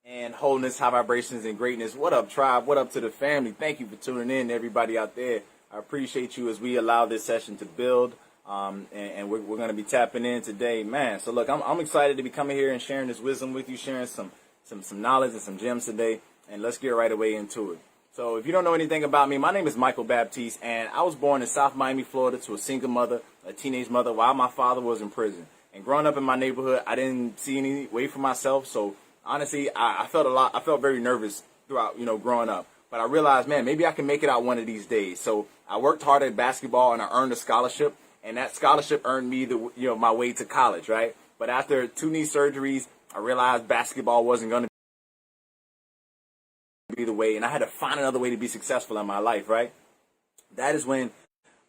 and wholeness, high vibrations, and greatness. What up, tribe? What up to the family? Thank you for tuning in, everybody out there. I appreciate you as we allow this session to build, and we're going to be tapping in today, man. So look, I'm excited to be coming here and sharing this wisdom with you, sharing some knowledge and some gems today, and let's get right away into it. So if you don't know anything about me, my name is Michael Baptiste, and I was born in South Miami, Florida, to a single mother, a teenage mother, while my father was in prison. And growing up in my neighborhood, I didn't see any way for myself. So honestly, I felt very nervous throughout, growing up. But I realized, man, maybe I can make it out one of these days. So I worked hard at basketball and I earned a scholarship. And that scholarship earned me my way to college, right? But after 2 knee surgeries, I realized basketball wasn't going to be the way. And I had to find another way to be successful in my life, right? That is when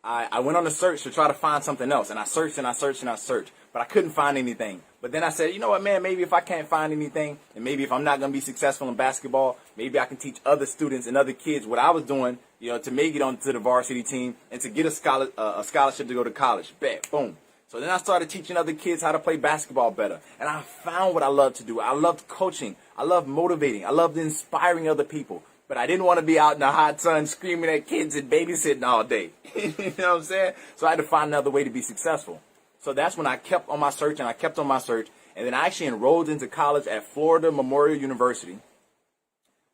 I went on a search to try to find something else. And I searched and I searched and I searched. But I couldn't find anything. But then I said, you know what, man, maybe if I can't find anything, and maybe if I'm not going to be successful in basketball, maybe I can teach other students and other kids what I was doing, to make it onto the varsity team and to get a scholarship to go to college. Bet, boom. So then I started teaching other kids how to play basketball better. And I found what I love to do. I loved coaching. I loved motivating. I loved inspiring other people. But I didn't want to be out in the hot sun screaming at kids and babysitting all day. You know what I'm saying? So I had to find another way to be successful. So that's when I kept on my search, and I kept on my search. And then I actually enrolled into college at Florida Memorial University.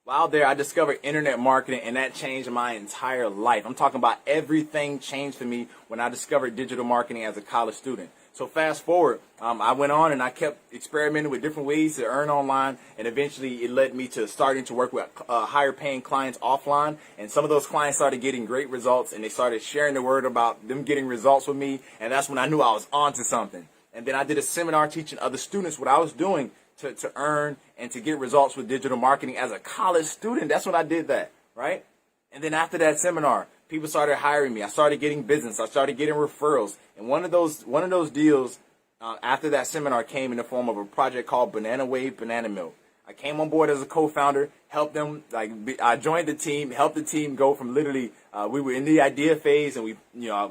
While there, I discovered internet marketing, and that changed my entire life. I'm talking about everything changed for me when I discovered digital marketing as a college student. So fast forward, I went on and I kept experimenting with different ways to earn online, and eventually it led me to starting to work with higher paying clients offline. And some of those clients started getting great results, and they started sharing the word about them getting results with me, and that's when I knew I was onto something. And then I did a seminar teaching other students what I was doing to earn and to get results with digital marketing as a college student. That's when I did that, right? And then after that seminar, people started hiring me. I started getting business. I started getting referrals. And one of those deals after that seminar came in the form of a project called Banana Wave Banana Milk. I came on board as a co-founder, helped them. I joined the team, helped the team go from literally we were in the idea phase, and we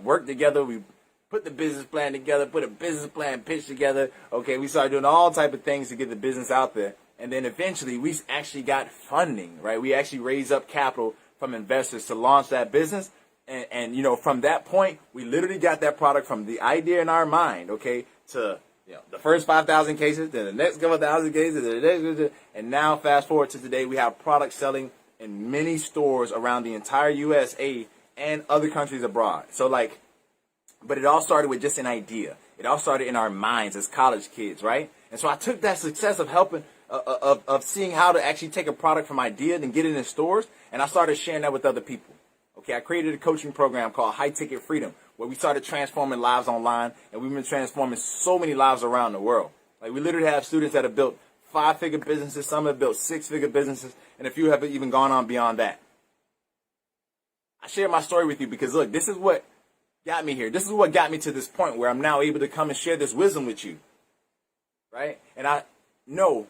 worked together. We put the business plan together, put a business plan pitch together. Okay, we started doing all type of things to get the business out there. And then eventually we actually got funding, right? We actually raised up capital from investors to launch that business. And from that point, we literally got that product from the idea in our mind, okay, to the first 5,000 cases, then the next couple thousand cases, and now fast forward to today, we have products selling in many stores around the entire USA and other countries abroad. So but it all started with just an idea. It all started in our minds as college kids, right? And so I took that success of helping, of seeing how to actually take a product from idea and get it in stores, and I started sharing that with other people. Okay, I created a coaching program called High Ticket Freedom, where we started transforming lives online, and we've been transforming so many lives around the world. Like, we literally have students that have built 5-figure businesses, some have built 6-figure businesses, and a few have even gone on beyond that. I share my story with you because, look, this is what got me here. This is what got me to this point where I'm now able to come and share this wisdom with you, right? And I know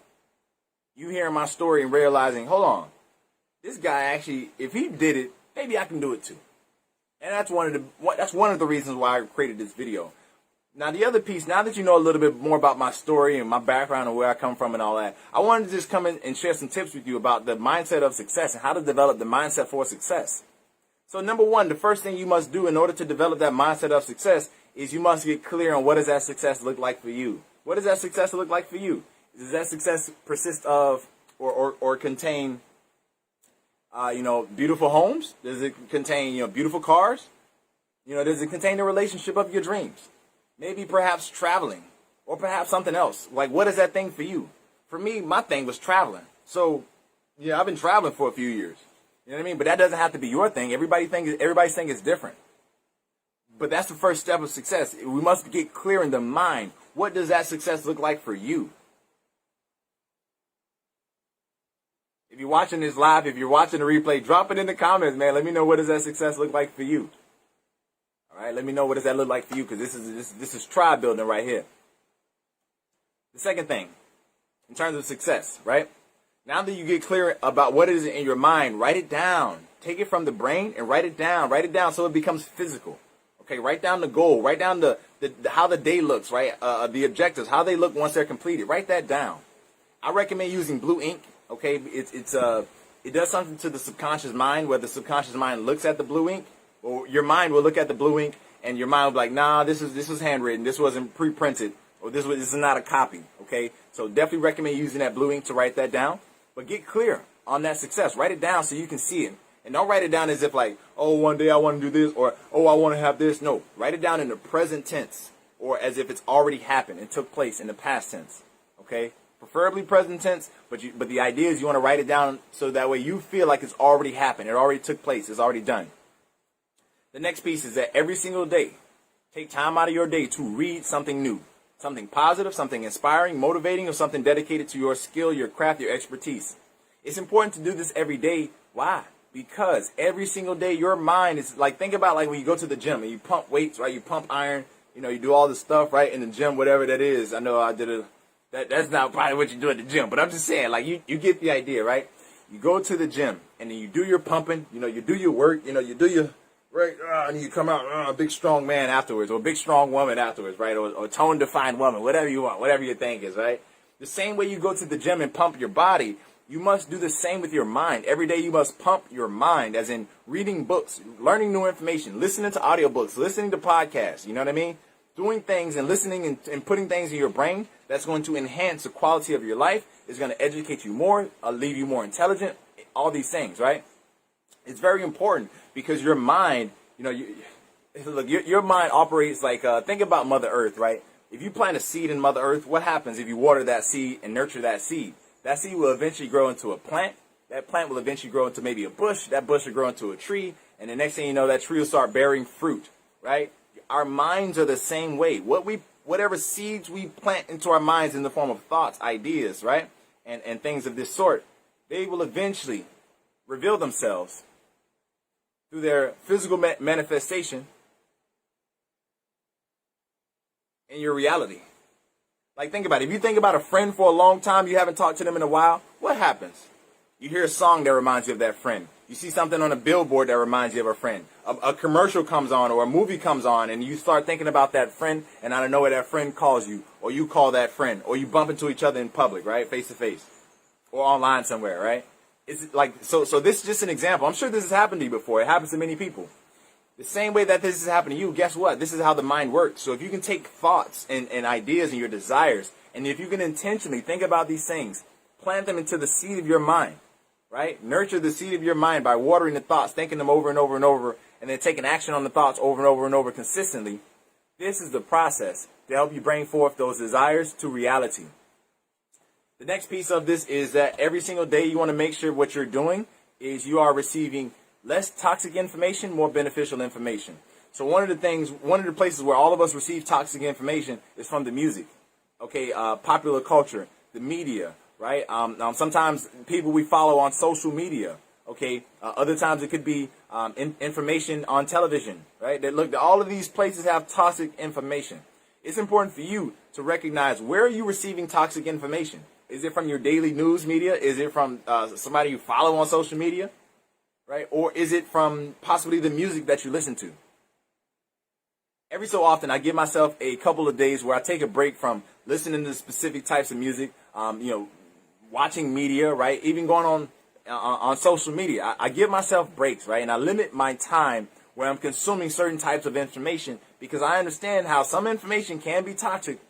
you hearing my story and realizing, hold on, this guy actually, if he did it, maybe I can do it too. And that's one of the reasons why I created this video. Now, the other piece, now that you know a little bit more about my story and my background and where I come from and all that, I wanted to just come in and share some tips with you about the mindset of success and how to develop the mindset for success. So number one, the first thing you must do in order to develop that mindset of success is you must get clear on what does that success look like for you. What does that success look like for you? Does that success persist of or contain beautiful homes? Does it contain, beautiful cars? Does it contain the relationship of your dreams? Maybe perhaps traveling or perhaps something else. Like, what is that thing for you? For me, my thing was traveling. So, I've been traveling for a few years. You know what I mean? But that doesn't have to be your thing. Everybody's thing is different. But that's the first step of success. We must get clear in the mind. What does that success look like for you? If you're watching this live, if you're watching the replay, drop it in the comments, man. Let me know what does that success look like for you. All right, let me know what does that look like for you, because this is tribe building right here. The second thing, in terms of success, right? Now that you get clear about what is in your mind, write it down. Take it from the brain and write it down. Write it down so it becomes physical. Okay, write down the goal. Write down the how the day looks, right? The objectives, how they look once they're completed. Write that down. I recommend using blue ink Okay, it does something to the subconscious mind, where the subconscious mind looks at the blue ink, or your mind will look at the blue ink, and your mind will be like, nah, this was handwritten, this wasn't pre-printed, or this is not a copy. Okay, so definitely recommend using that blue ink to write that down. But get clear on that success. Write it down so you can see it. And don't write it down as if like, oh, one day I want to do this, or oh, I want to have this. No, write it down in the present tense, or as if it's already happened and took place in the past tense. Okay, preferably present tense, but the idea is you want to write it down so that way you feel like it's already happened, it already took place, it's already done. The next piece is that every single day, take time out of your day to read something new, something positive, something inspiring, motivating, or something dedicated to your skill, your craft, your expertise. It's important to do this every day. Why? Because every single day your mind is like, think about like when you go to the gym and you pump weights, right? You pump iron, you do all this stuff, right? In the gym, whatever that is. I know I did that's not probably what you do at the gym, but I'm just saying, like, you get the idea, right? You go to the gym and then you do your pumping, you do your work, you do your, right, and you come out a big strong man afterwards, or a big strong woman afterwards, right? Or tone defined woman, whatever you want, whatever your thing is, right? The same way you go to the gym and pump your body, you must do the same with your mind. Every day you must pump your mind, as in reading books, learning new information, listening to audiobooks, listening to podcasts, you know what I mean? Doing things and listening and putting things in your brain that's going to enhance the quality of your life, is going to educate you more, leave you more intelligent, all these things, right? It's very important because your mind, look, your mind operates like, think about Mother Earth, right? If you plant a seed in Mother Earth, what happens if you water that seed and nurture that seed? That seed will eventually grow into a plant. That plant will eventually grow into maybe a bush. That bush will grow into a tree. And the next thing you know, that tree will start bearing fruit, right? Our minds are the same way. Whatever seeds we plant into our minds in the form of thoughts, ideas, right? And things of this sort, they will eventually reveal themselves through their physical manifestation in your reality. Like, think about it. If you think about a friend for a long time, you haven't talked to them in a while, what happens? You hear a song that reminds you of that friend. You see something on a billboard that reminds you of a friend. A commercial comes on or a movie comes on and you start thinking about that friend, and out of nowhere that friend calls you, or you call that friend, or you bump into each other in public, right? Face to face. Or online somewhere, right? It's like, so this is just an example. I'm sure this has happened to you before. It happens to many people. The same way that this has happened to you, guess what? This is how the mind works. So if you can take thoughts and ideas and your desires, and if you can intentionally think about these things, plant them into the seed of your mind, right? Nurture the seed of your mind by watering the thoughts, thinking them over and over and over, and then taking action on the thoughts over and over and over consistently. This is the process to help you bring forth those desires to reality. The next piece of this is that every single day you want to make sure what you're doing is you are receiving less toxic information, more beneficial information. So one of the places where all of us receive toxic information is from the music, okay, popular culture, the media, right? Sometimes people we follow on social media, okay. Other times it could be information on television, right? Look, all of these places have toxic information. It's important for you to recognize, where are you receiving toxic information? Is it from your daily news media? Is it from somebody you follow on social media? Right? Or is it from possibly the music that you listen to? Every so often, I give myself a couple of days where I take a break from listening to specific types of music, watching media, right? Even going on social media. I give myself breaks, right? And I limit my time where I'm consuming certain types of information, because I understand how some information can be toxic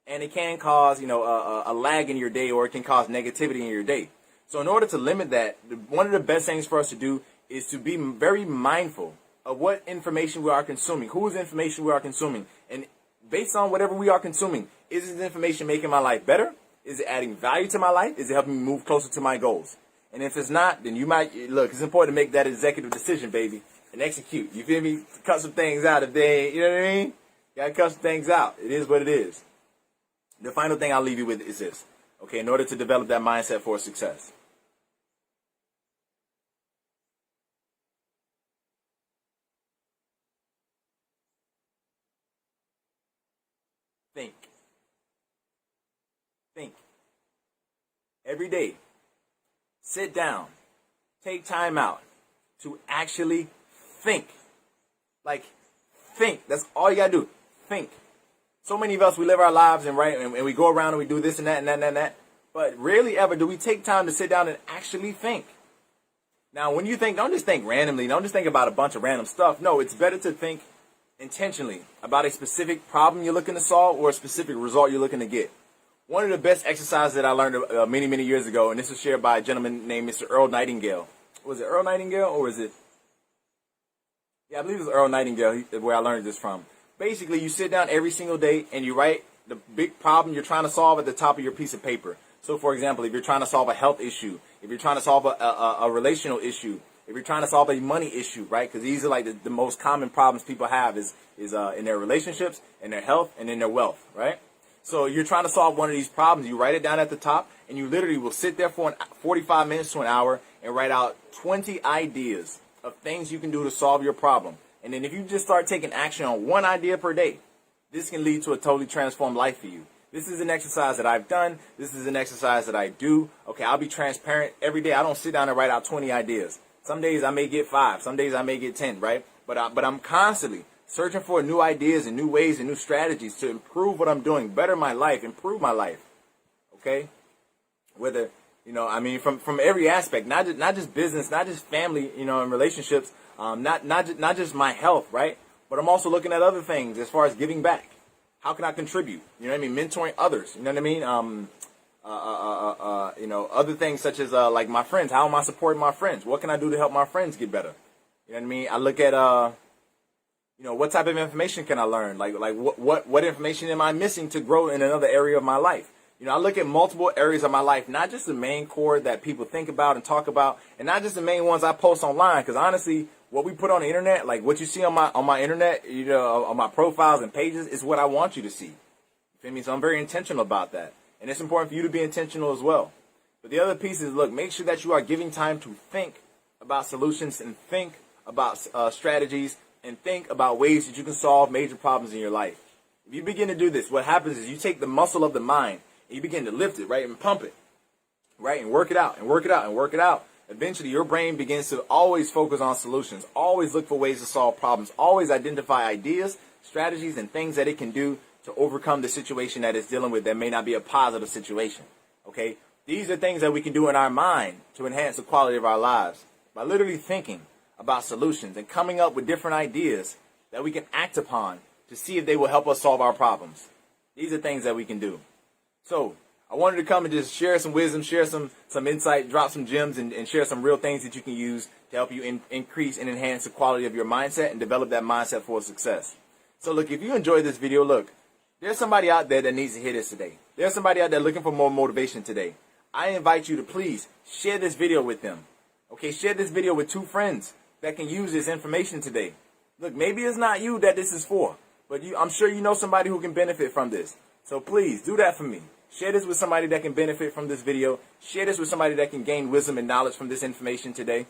and it can cause, a lag in your day, or it can cause negativity in your day. So in order to limit that, one of the best things for us to do is to be very mindful of what information we are consuming, whose information we are consuming. And based on whatever we are consuming, is this information making my life better? Is it adding value to my life? Is it helping me move closer to my goals? And if it's not, then you might, look, it's important to make that executive decision, baby, and execute. You feel me? Cut some things out if they, you know what I mean? Gotta cut some things out. It is what it is. The final thing I'll leave you with is this, okay, in order to develop that mindset for success. Think. Every day, sit down, take time out to actually think. Like, think. That's all you gotta do. Think. So many of us, we live our lives and we go around and we do this and that and that and that and that. But rarely ever do we take time to sit down and actually think. Now, when you think, don't just think randomly. Don't just think about a bunch of random stuff. No, it's better to think intentionally about a specific problem you're looking to solve or a specific result you're looking to get. One of the best exercises that I learned many, many years ago, and this was shared by a gentleman named Mr. Earl Nightingale. Was it Earl Nightingale or was it? Yeah, I believe it was Earl Nightingale where I learned this from. Basically, you sit down every single day and you write the big problem you're trying to solve at the top of your piece of paper. So, for example, if you're trying to solve a health issue, if you're trying to solve a relational issue, if you're trying to solve a money issue, right? Because these are like the most common problems people have is in their relationships, in their health, and in their wealth, right? So you're trying to solve one of these problems. You write it down at the top, and you literally will sit there for 45 minutes to an hour and write out 20 ideas of things you can do to solve your problem. And then if you just start taking action on one idea per day, this can lead to a totally transformed life for you. This is an exercise that I've done. This is an exercise that I do. Okay, I'll be transparent every day. I don't sit down and write out 20 ideas. Some days I may get 5. Some days I may get 10, right? But I'm constantly searching for new ideas and new ways and new strategies to improve what I'm doing, better my life, improve my life. Okay? Whether, from every aspect, not just business, not just family, and relationships, not just my health, right? But I'm also looking at other things as far as giving back. How can I contribute? You know what I mean? Mentoring others. You know what I mean? Other things such as like my friends. How am I supporting my friends? What can I do to help my friends get better? You know what I mean? I look at what type of information can I learn? Like what information am I missing to grow in another area of my life? I look at multiple areas of my life, not just the main core that people think about and talk about, and not just the main ones I post online. Because honestly, what we put on the internet, like what you see on my internet, on my profiles and pages, is what I want you to see. You feel me? So I'm very intentional about that, and it's important for you to be intentional as well. But the other piece is, look, make sure that you are giving time to think about solutions and think about strategies and think about ways that you can solve major problems in your life. If you begin to do this, what happens is you take the muscle of the mind and you begin to lift it, right, and pump it, right, and work it out and work it out and work it out. Eventually, your brain begins to always focus on solutions, always look for ways to solve problems, always identify ideas, strategies, and things that it can do to overcome the situation that it's dealing with that may not be a positive situation, okay? These are things that we can do in our mind to enhance the quality of our lives by literally thinking about solutions and coming up with different ideas that we can act upon to see if they will help us solve our problems. These are things that we can do. So I wanted to come and just share some wisdom, share some insight, drop some gems, and share some real things that you can use to help you increase and enhance the quality of your mindset and develop that mindset for success. So look, if you enjoyed this video, look, there's somebody out there that needs to hear this today. There's somebody out there looking for more motivation today. I invite you to please share this video with them. Okay, share this video with 2 friends that can use this information today. Look, maybe it's not you that this is for, but I'm sure you know somebody who can benefit from this. So please do that for me. Share this with somebody that can benefit from this video. Share this with somebody that can gain wisdom and knowledge from this information today.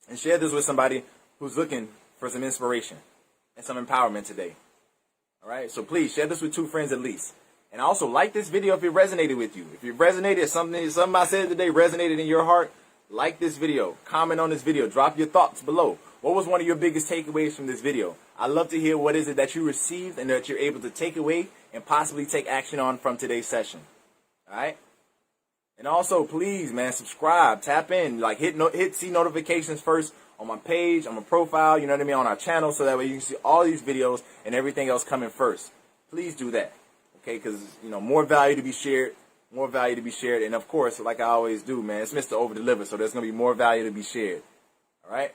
And share this with somebody who's looking for some inspiration and some empowerment today. All right? So please share this with 2 friends at least. And also like this video if it resonated with you. If it resonated, something I said today resonated in your heart, like this video. Comment on this video. Drop your thoughts below. What was one of your biggest takeaways from this video? I'd love to hear what is it that you received and that you're able to take away and possibly take action on from today's session. All right? And also, please, man, subscribe, tap in, like hit see notifications first on my page, on my profile, you know what I mean, on our channel, so that way you can see all these videos and everything else coming first. Please do that, okay? Because, more value to be shared, more value to be shared. And, of course, like I always do, man, it's Mr. Over-Deliver, so there's going to be more value to be shared. All right?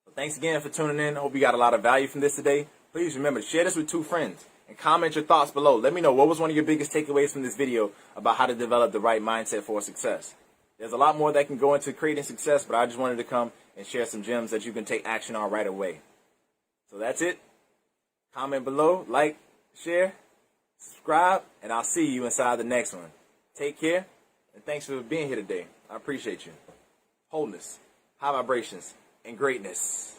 So thanks again for tuning in. I hope you got a lot of value from this today. Please remember to share this with 2 friends. And comment your thoughts below. Let me know what was one of your biggest takeaways from this video about how to develop the right mindset for success. There's a lot more that can go into creating success, but I just wanted to come and share some gems that you can take action on right away. So that's it. Comment below, like, share, subscribe, and I'll see you inside the next one. Take care, and thanks for being here today. I appreciate you. Wholeness, high vibrations, and greatness.